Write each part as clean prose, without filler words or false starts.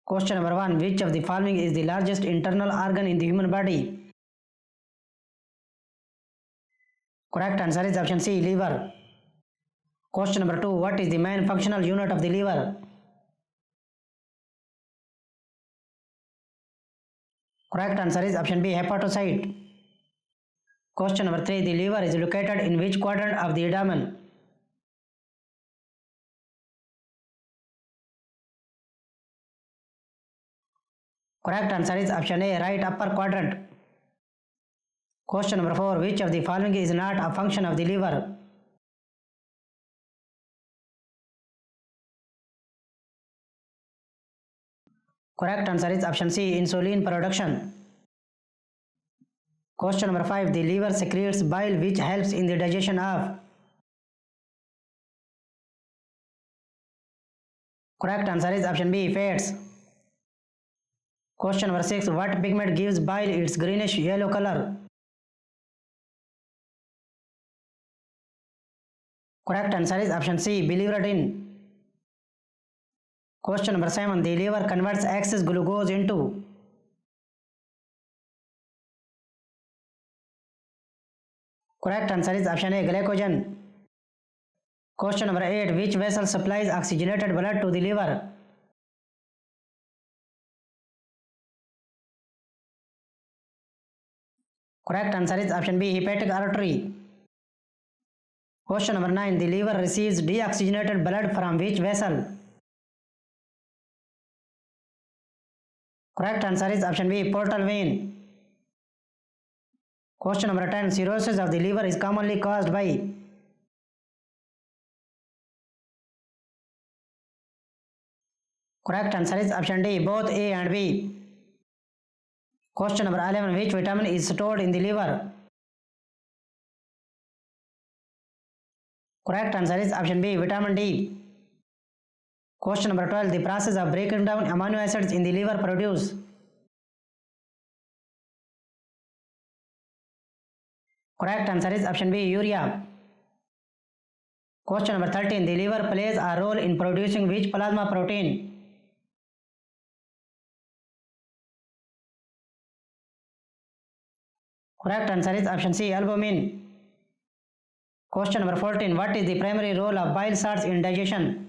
Question number 1. Which of the following is the largest internal organ in the human body? Correct answer is option C, liver. Question number 2. What is the main functional unit of the liver? Correct answer is option B, hepatocyte. Question number 3. The liver is located in which quadrant of the abdomen? Correct answer is option A, right upper quadrant. Question number 4. Which of the following is not a function of the liver? Correct answer is option C, insulin production. Question number 5. The liver secretes bile which helps in the digestion of. Correct answer is option B, fats. Question number 6. What pigment gives bile its greenish yellow color? Correct answer is option C, biliverdin. Question number 7. The liver converts excess glucose into. Correct answer is option A, glycogen. Question number 8. Which vessel supplies oxygenated blood to the liver? Correct answer is option B, hepatic artery. Question number 9. The liver receives deoxygenated blood from which vessel? Correct answer is option B, portal vein. Question number 10. Cirrhosis of the liver is commonly caused by. Correct answer is option D, both A and B. Question number 11. Which vitamin is stored in the liver? Correct answer is option B, vitamin D. Question number 12. The process of breaking down amino acids in the liver produce. Correct answer is option B, urea. Question number 13. The liver plays a role in producing which plasma protein? Correct answer is option C, albumin. Question number 14. What is the primary role of bile salts in digestion?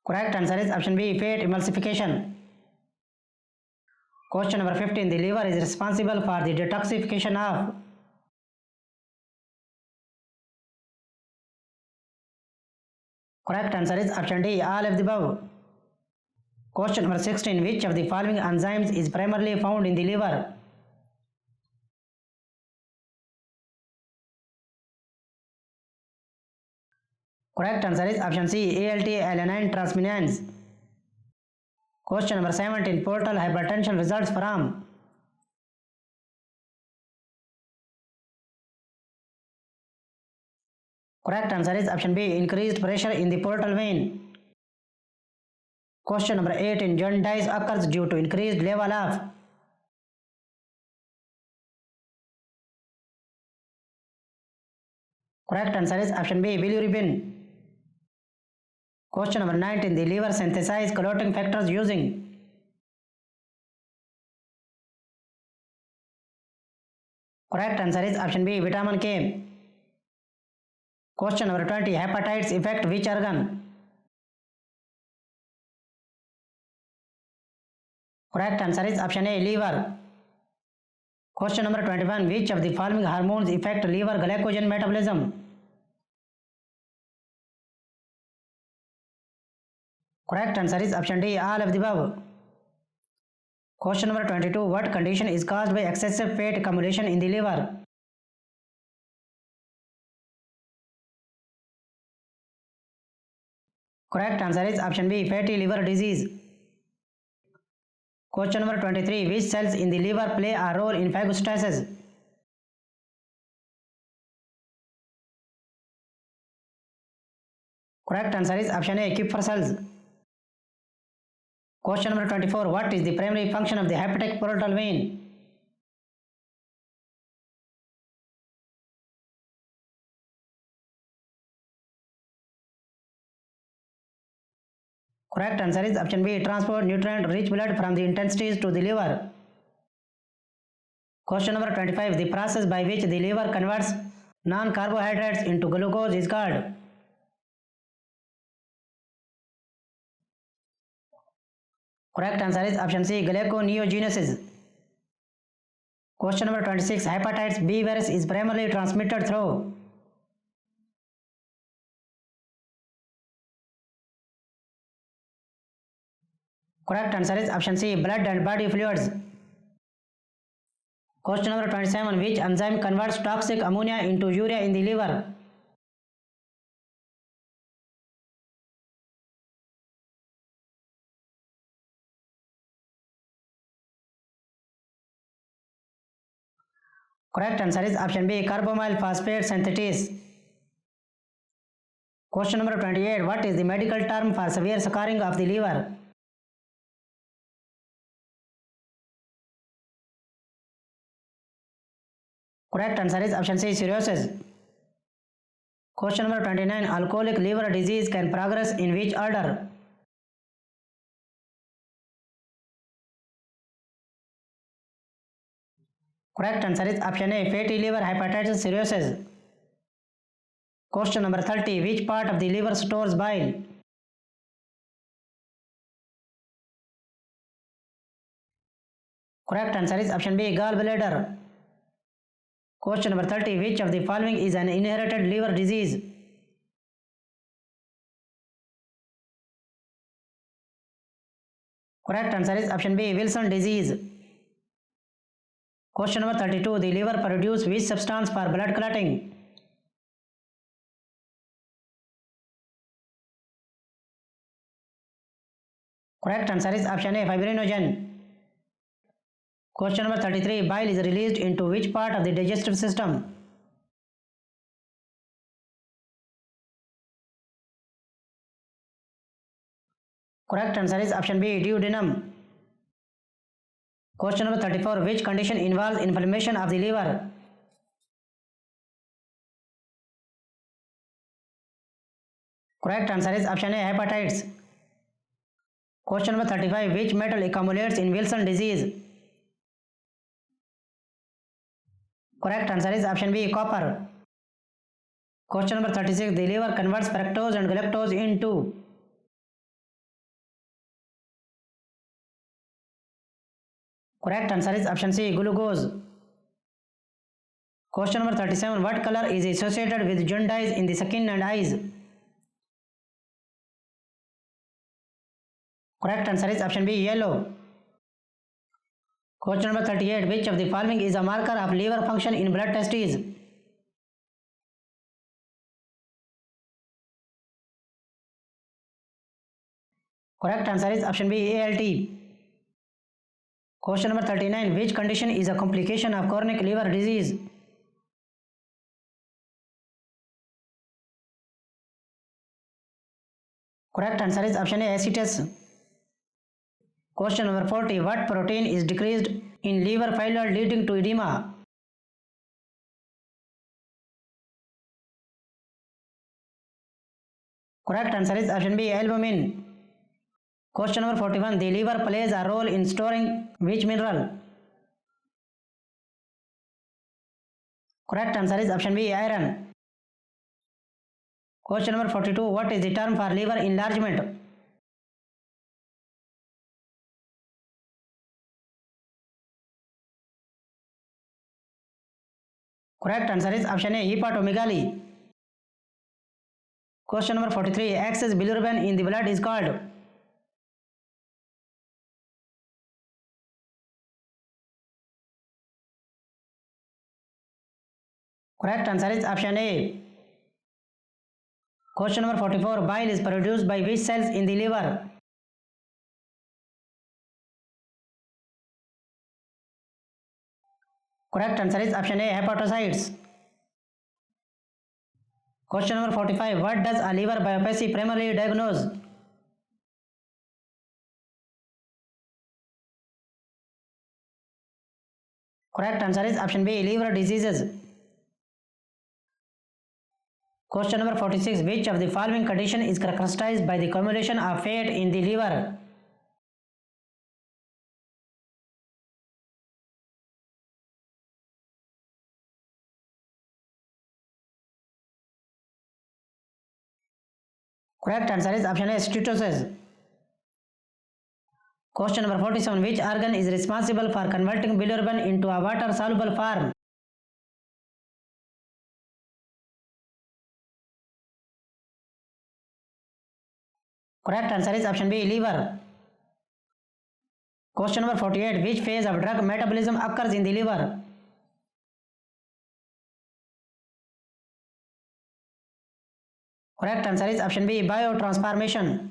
Correct answer is option B, fat emulsification. Question number 15. The liver is responsible for the detoxification of. Correct answer is option D, all of the above. Question number 16. Which of the following enzymes is primarily found in the liver? Correct answer is option C, ALT alanine transminase. Question number 17. Portal hypertension results from. Correct answer is option B, increased pressure in the portal vein. Question number 18. Jaundice occurs due to increased level of. Correct answer is option B, bilirubin. Question number 19. The liver synthesizes clotting factors using. Correct answer is option B, vitamin K. Question number 20. Hepatitis affect which organ? Correct answer is option A, liver. Question number 21. Which of the following hormones affect liver glycogen metabolism? Correct answer is option D, all of the above. Question number 22. What condition is caused by excessive fat accumulation in the liver? Correct answer is option B, fatty liver disease. Question number 23. Which cells in the liver play a role in phagocytosis? Correct answer is option A, Kupffer cells. Question number 24. What is the primary function of the hepatic portal vein? Correct answer is option B. Transport nutrient-rich blood from the intestines to the liver. Question number 25. The process by which the liver converts non-carbohydrates into glucose is called. Correct answer is option C. Gluconeogenesis. Question number 26. Hepatitis B virus is primarily transmitted through. Correct answer is option C. Blood and body fluids. Question number 27. Which enzyme converts toxic ammonia into urea in the liver? Correct answer is option B. Carbamyl phosphate synthetase. Question number 28. What is the medical term for severe scarring of the liver? Correct answer is option C. Cirrhosis. Question number 29. Alcoholic liver disease can progress in which order? Correct answer is option A. Fatty liver hepatitis cirrhosis. Question number 30. Which part of the liver stores bile? Correct answer is option B. Gallbladder. Question number 30. Which of the following is an inherited liver disease? Correct answer is option B. Wilson disease. Question number 32. The liver produces which substance for blood clotting? Correct answer is option A. Fibrinogen. Question number 33. Bile is released into which part of the digestive system? Correct answer is option B. Duodenum. Question number 34. Which condition involves inflammation of the liver? Correct answer is option A. Hepatitis. Question number 35. Which metal accumulates in Wilson disease? Correct answer is option B. Copper. Question number 36. The liver converts fructose and galactose into. Correct answer is option C. Glucose. Question number 37. What color is associated with jaundice in the skin and eyes? Correct answer is option B. Yellow. Question number 38. Which of the following is a marker of liver function in blood tests? Correct answer is option B. ALT. Question number 39. Which condition is a complication of chronic liver disease? Correct answer is option A. Ascites. Question number 40. What protein is decreased in liver failure leading to edema? Correct answer is option B. Albumin. Question number 41. The liver plays a role in storing which mineral? Correct answer is option B. Iron. Question number 42. What is the term for liver enlargement? Correct answer is option A. Hepatomegaly. Question number 43. Excess bilirubin in the blood is called. Correct answer is option A. Question number 44. Bile is produced by which cells in the liver? Correct answer is option A. Hepatocytes. Question number 45. What does a liver biopsy primarily diagnose? Correct answer is option B. Liver diseases. Question number 46. Which of the following condition is characterized by the accumulation of fat in the liver? Correct answer is option A, steatosis. Question number 47. Which organ is responsible for converting bilirubin into a water-soluble form? Correct answer is option B, liver. Question number 48. Which phase of drug metabolism occurs in the liver? Correct answer is option B, biotransformation.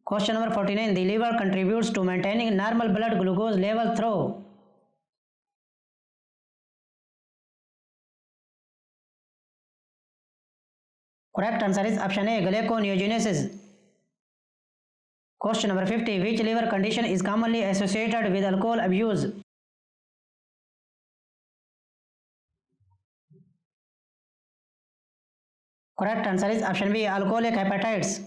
Question number 49. The liver contributes to maintaining normal blood glucose level through. Correct answer is option A, gluconeogenesis. Question number 50. Which liver condition is commonly associated with alcohol abuse? Correct answer is option B, alcoholic hepatitis.